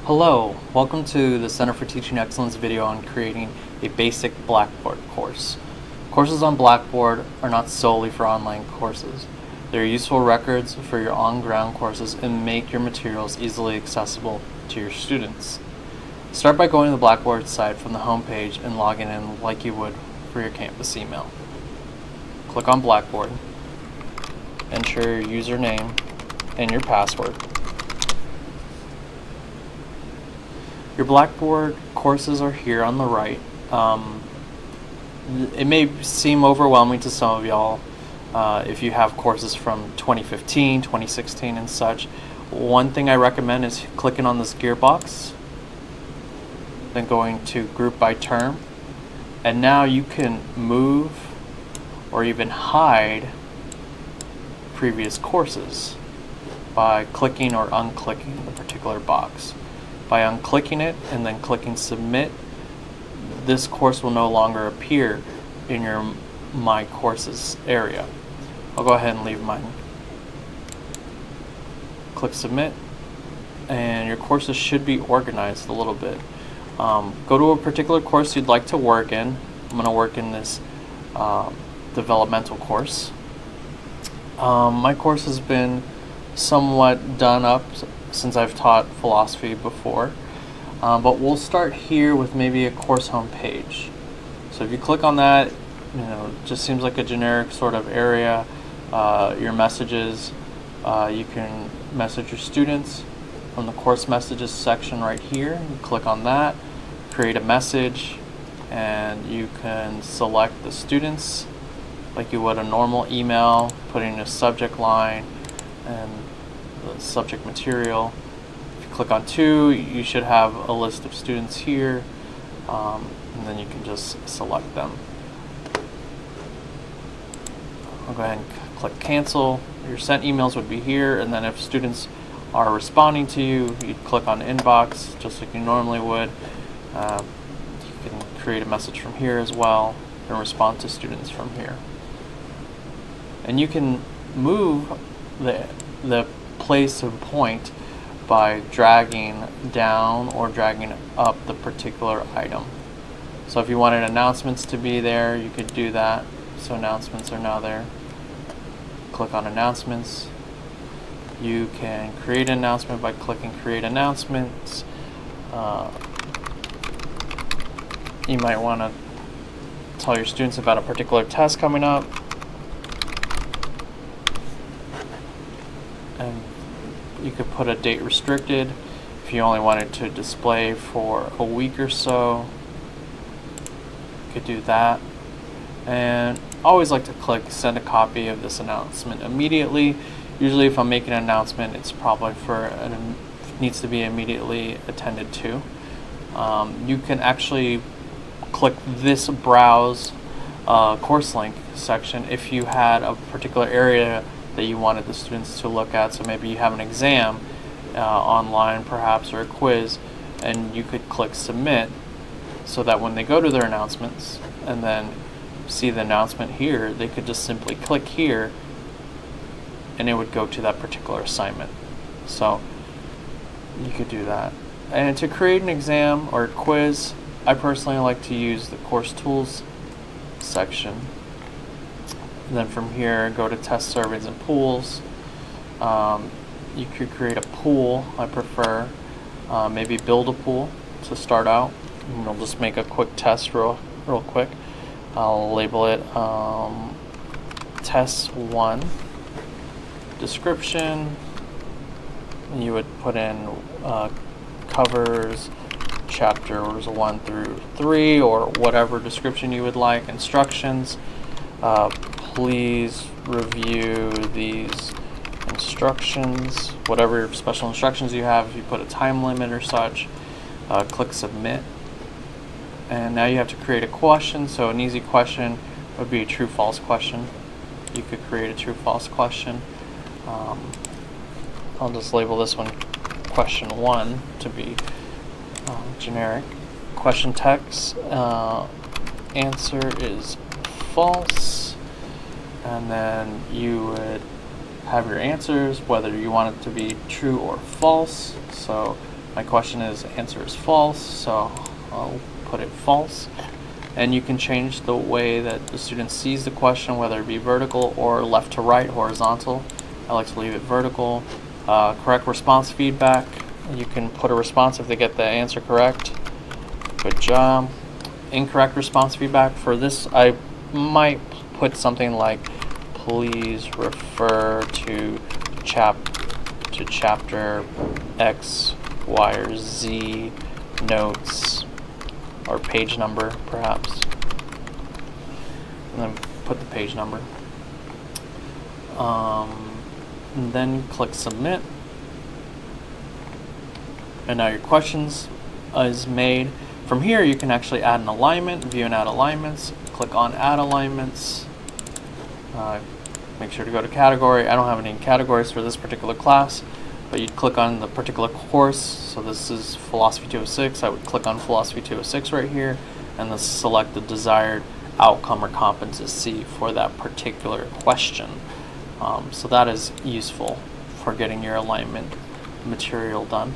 Hello, welcome to the Center for Teaching Excellence video on creating a basic Blackboard course. Courses on Blackboard are not solely for online courses. They're useful records for your on-ground courses and make your materials easily accessible to your students. Start by going to the Blackboard site from the home page and logging in like you would for your campus email. Click on Blackboard, enter your username and your password. Your Blackboard courses are here on the right. It may seem overwhelming to some of y'all if you have courses from 2015, 2016 and such. One thing I recommend is clicking on this gearbox, then going to group by term, and now you can move or even hide previous courses by clicking or unclicking the particular box. By unclicking it and then clicking submit, this course will no longer appear in your My Courses area. I'll go ahead and leave mine. Click submit and your courses should be organized a little bit. Go to a particular course you'd like to work in. I'm going to work in this developmental course. My course has been somewhat done up since I've taught philosophy before, but we'll start here with maybe a course home page. So if you click on that, it just seems like a generic sort of area. Your messages, you can message your students from the course messages section right here. You click on that, create a message, and you can select the students like you would a normal email, put in a subject line and the subject material. If you click on to, you should have a list of students here, and then you can just select them. I'll go ahead and click cancel. Your sent emails would be here, and then if students are responding to you, you'd click on inbox just like you normally would. You can create a message from here as well and respond to students from here. And you can move the place and point by dragging down or dragging up the particular item. So if you wanted announcements to be there, you could do that. So announcements are now there. Click on announcements. You can create an announcement by clicking create announcements. You might want to tell your students about a particular test coming up. And you could put a date restricted if you only wanted to display for a week or so. You could do that. And I always like to click send a copy of this announcement immediately. Usually if I'm making an announcement, it's probably needs to be immediately attended to. You can actually click this browse course link section if you had a particular area that you wanted the students to look at. So maybe you have an exam online perhaps, or a quiz, and you could click submit so that when they go to their announcements and then see the announcement here, they could just simply click here and it would go to that particular assignment. So you could do that. And to create an exam or a quiz, I personally like to use the course tools section. And then from here, go to test surveys and pools. You could create a pool, I prefer. Maybe build a pool to start out. And I'll just make a quick test real quick. I'll label it test 1. Description. You would put in covers chapters 1 through 3 or whatever description you would like. Instructions. Please review these instructions, whatever special instructions you have. If you put a time limit or such, click submit. And now you have to create a question. So an easy question would be a true-false question. You could create a true-false question. I'll just label this one question 1 to be generic. Question text, answer is false. And then you would have your answers, whether you want it to be true or false. So My question is, answer is false, so I'll put it false. And you can change the way that the student sees the question, whether it be vertical or left to right, horizontal. I like to leave it vertical. Correct response feedback. You can put a response if they get the answer correct. Good job. Incorrect response feedback. For this, I might put something like, please refer to chapter X, Y, or Z notes, or page number, perhaps. And then put the page number. And then click submit. And now your questions is made. From here, you can actually add an alignment, view and add alignments. Click on add alignments. Make sure to go to category. I don't have any categories for this particular class, but you'd click on the particular course. So this is Philosophy 206. I would click on Philosophy 206 right here, and then select the desired outcome or competency for that particular question. So that is useful for getting your alignment material done.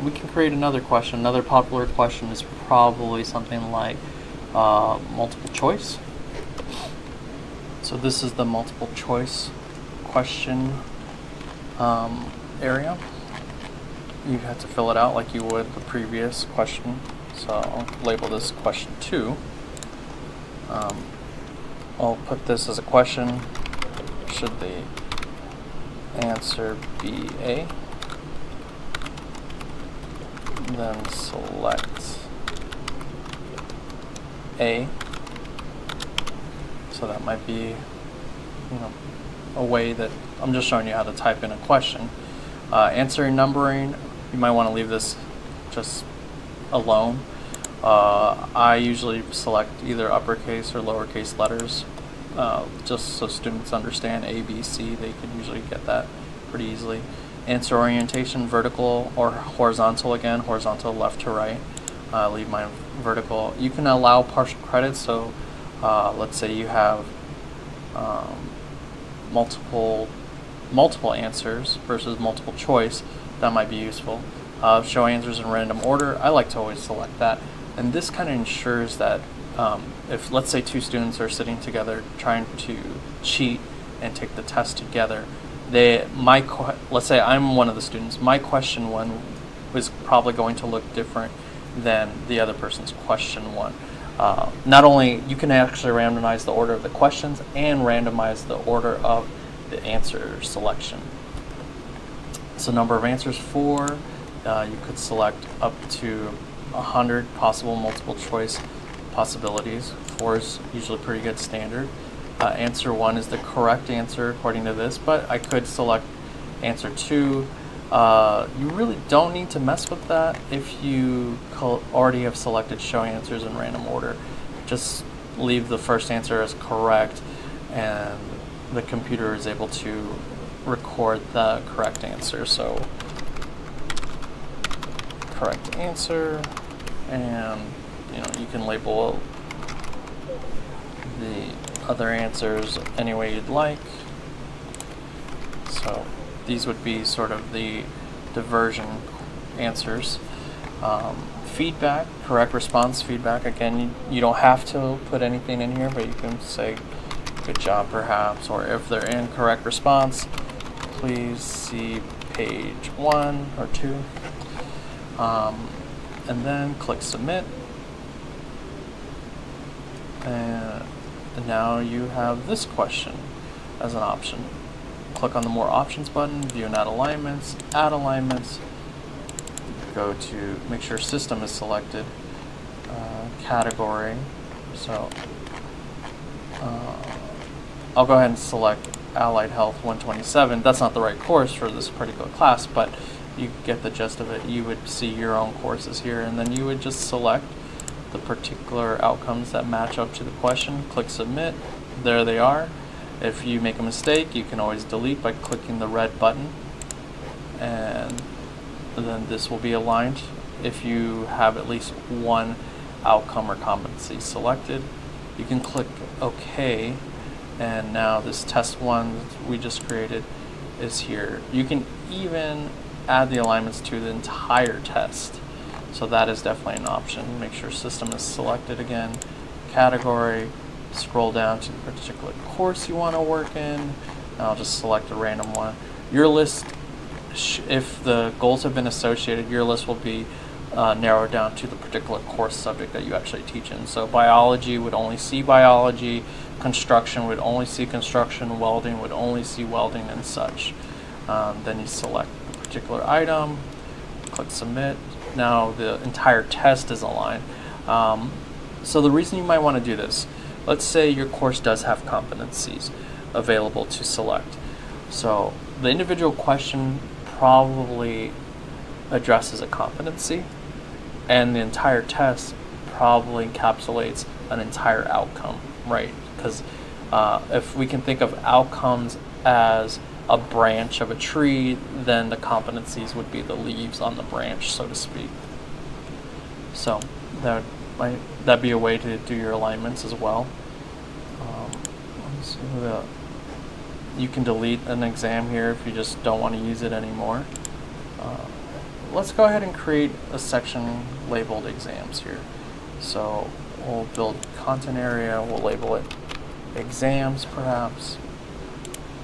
We can create another question. Another popular question is probably something like multiple choice. So this is the multiple choice question area. You have to fill it out like you would the previous question. So I'll label this question 2. I'll put this as a question. Should the answer be A? Then select A. So that might be, a way that I'm just showing you how to type in a question. Answering numbering, you might want to leave this just alone. I usually select either uppercase or lowercase letters, just so students understand A, B, C. They can usually get that pretty easily. Answer orientation, vertical or horizontal again, horizontal left to right. Leave mine vertical. You can allow partial credit, so let's say you have multiple answers versus multiple choice. That might be useful. Show answers in random order. I like to always select that. And this kind of ensures that if, let's say, 2 students are sitting together trying to cheat and take the test together, let's say I'm one of the students, my question 1 was probably going to look different than the other person's question 1. Not only, you can actually randomize the order of the questions and randomize the order of the answer selection. So number of answers 4, you could select up to 100 possible multiple choice possibilities. 4 is usually pretty good standard. Answer 1 is the correct answer according to this, but I could select answer 2. You really don't need to mess with that if you already have selected show answers in random order. Just leave the first answer as correct, and the computer is able to record the correct answer. So correct answer, and you can label the other answers any way you'd like. So these would be sort of the diversion answers. Feedback, correct response feedback. Again, you don't have to put anything in here, but you can say good job perhaps, or if they're incorrect response, please see page 1 or 2. And then click submit. And now you have this question as an option. Click on the more options button, view and add alignments, go to make sure system is selected, category. So I'll go ahead and select Allied Health 127. That's not the right course for this particular class, but you get the gist of it. You would see your own courses here, and then you would just select the particular outcomes that match up to the question. Click submit. There they are. If you make a mistake, you can always delete by clicking the red button, and then this will be aligned if you have at least one outcome or competency selected. You can click OK, and now this test 1 we just created is here. You can even add the alignments to the entire test. So that is definitely an option. Make sure system is selected again, category, scroll down to the particular course you want to work in, and I'll just select a random one. Your list, if the goals have been associated, your list will be narrowed down to the particular course subject that you actually teach in. So biology would only see biology, construction would only see construction, welding would only see welding, and such. Then you select the particular item, click submit. Now the entire test is aligned. So the reason you might want to do this, let's say your course does have competencies available to select. So the individual question probably addresses a competency, and the entire test probably encapsulates an entire outcome, right? Because if we can think of outcomes as a branch of a tree, then the competencies would be the leaves on the branch, so to speak. So that'd be a way to do your alignments as well. You can delete an exam here if you just don't want to use it anymore. Let's go ahead and create a section labeled exams here. So we'll build content area, we'll label it exams perhaps,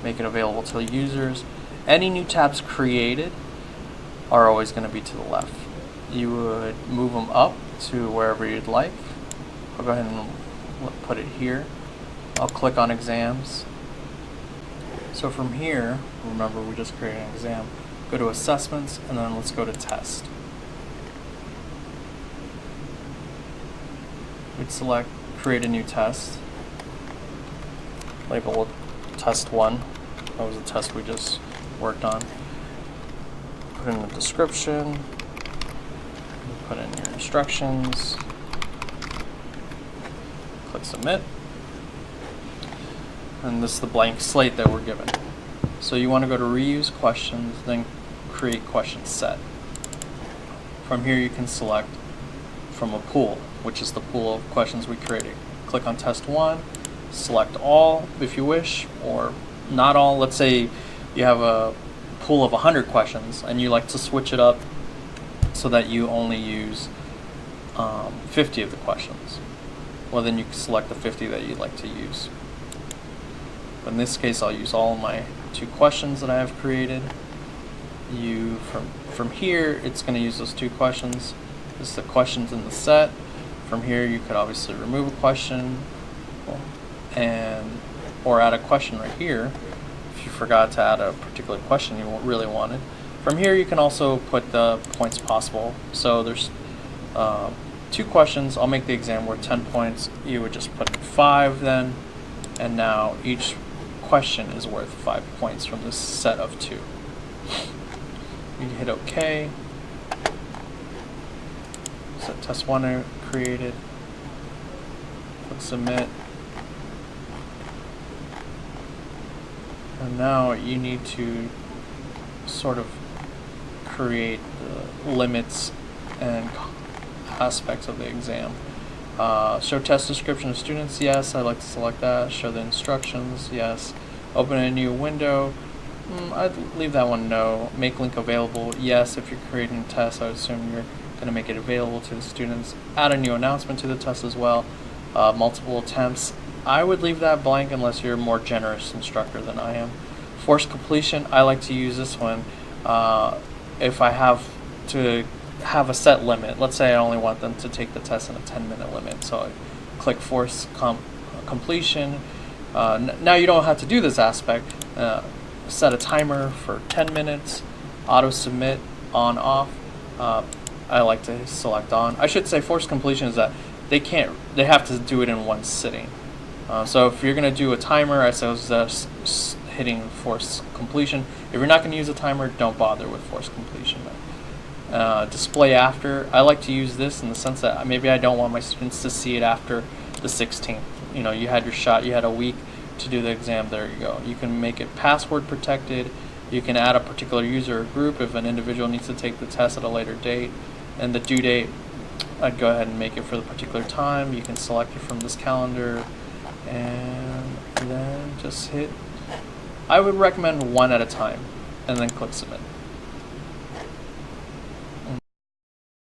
make it available to users. Any new tabs created are always going to be to the left. You would move them up to wherever you'd like. I'll go ahead and put it here. I'll click on exams. So from here, remember we just created an exam, go to assessments, and then let's go to test. We'd select create a new test, label it test 1. That was the test we just worked on. Put in the description, put in your instructions, click submit. And this is the blank slate that we're given. So you want to go to reuse questions, then create question set. From here you can select from a pool, which is the pool of questions we created. Click on test 1, select all if you wish, or not all. Let's say you have a pool of 100 questions and you like to switch it up so that you only use 50 of the questions. Well, then you can select the 50 that you'd like to use. In this case, I'll use all of my 2 questions that I have created. From here, it's going to use those 2 questions. This is the questions in the set. From here, you could obviously remove a question or add a question right here if you forgot to add a particular question you really wanted. From here, you can also put the points possible. So there's 2 questions. I'll make the exam worth 10 points. You would just put 5 then, and now each question is worth 5 points from this set of 2. You hit OK. Set test 1 created. Click submit. And now you need to sort of create the limits and aspects of the exam. Show test description of students, yes, I'd like to select that. Show the instructions, yes. Open a new window, I'd leave that one no. Make link available, yes. If you're creating a test, I would assume you're going to make it available to the students. Add a new announcement to the test as well. Multiple attempts, I would leave that blank unless you're a more generous instructor than I am. Forced completion, I like to use this one if I have to have a set limit. Let's say I only want them to take the test in a 10-minute limit. So I click force completion. Now you don't have to do this aspect. Set a timer for 10 minutes. Auto submit on off. I like to select on. I should say force completion is that they have to do it in one sitting. So if you're going to do a timer, I suggest hitting force completion. If you're not going to use a timer, don't bother with force completion. Display after, I like to use this in the sense that maybe I don't want my students to see it after the 16th. You know, you had your shot, you had a week to do the exam, there you go. You can make it password protected. You can add a particular user or group if an individual needs to take the test at a later date. And the due date, I'd go ahead and make it for the particular time. You can select it from this calendar and then just hit. I would recommend one at a time and then click submit.